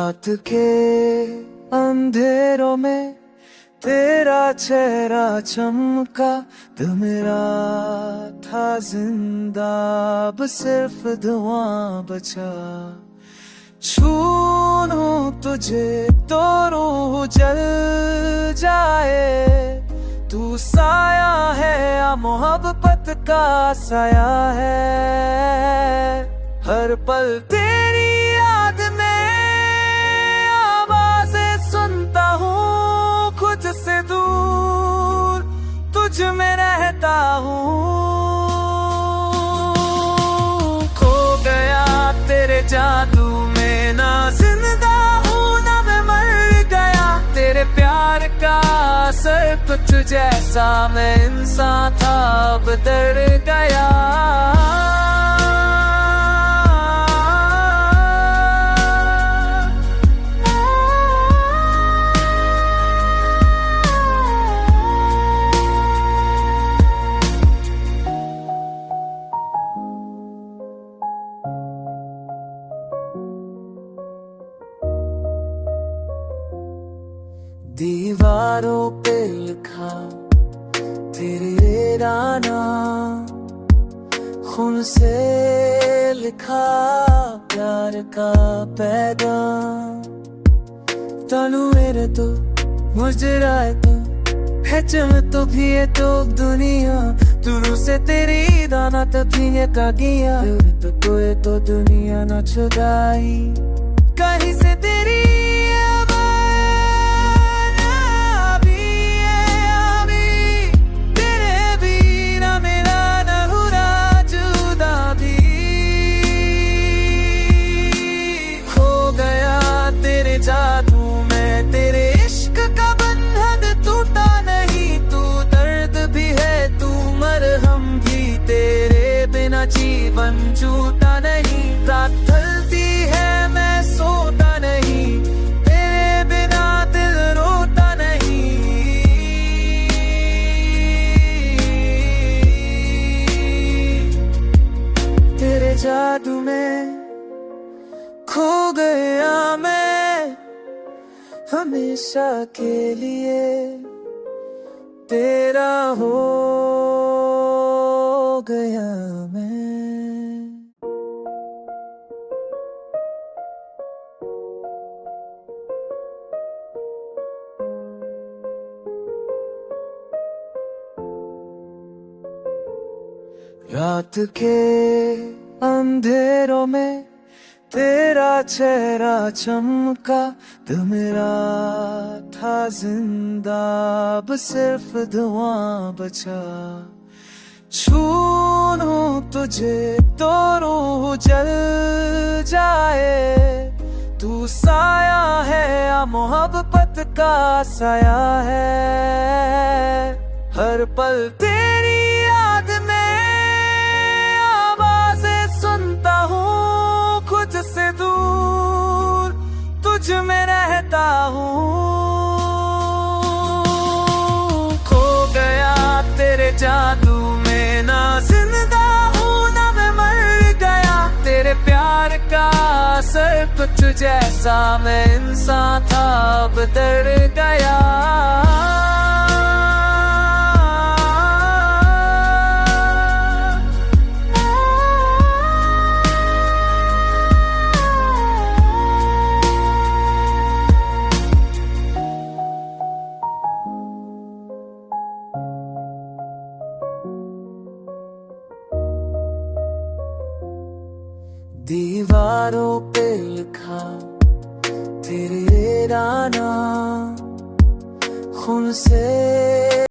रात के अंधेरों में तेरा चेहरा चमका, दिल मेरा था जिंदा, अब सिर्फ धुआं बचा। छूनूं तुझे तो रूह जल जाए, तू साया है या मोहब्बत का साया है। हर पल तेरी याद में आवाज़ें सुनता हूँ, खुद से दूर तुझ में रहता हूँ। खो गया तेरे जादू में, ना जिंदा हूँ ना मैं मर गया। तेरे प्यार का असर कुछ जैसा, मैं इंसान था अब डर गया। दीवारों पे लिखा तेरा नाम, खून से लिखा प्यार का पैगाम। तालू मेरे तो मुजराए तो है चम तो भी है तो दुनिया, तुरु से तेरी दाना तभी है कागिया। तो कोई तो दुनिया न छुड़ाई, कहीं से तेरी जादू में, तेरे इश्क का बंधन टूटा नहीं। तू दर्द भी है तू मरहम भी, तेरे बिना जीवन छूटा नहीं। रात ढलती है मैं सोता नहीं, तेरे बिना दिल रोता नहीं। तेरे जादू में खो गया मैं हमेशा के लिए, तेरा हो गया मैं। रात के अंधेरों में तेरा चेहरा चमका, दिल मेरा था जिंदा, अब सिर्फ धुआं बचा। छूनूं तुझे तो रूह जल जाए, तू साया है या मोहब्बत का साया है। हर पल तेरी याद में आवाज़ें सुनता हूँ, खुद से दूर तुझ में रहता हूँ। खो गया तेरे जादू में, ना जिंदा हूँ ना मैं मर गया। तेरे प्यार का असर कुछ जैसा, मैं इंसान था अब डर गया। दीवारों पे लिखा तेरा नाम, खून से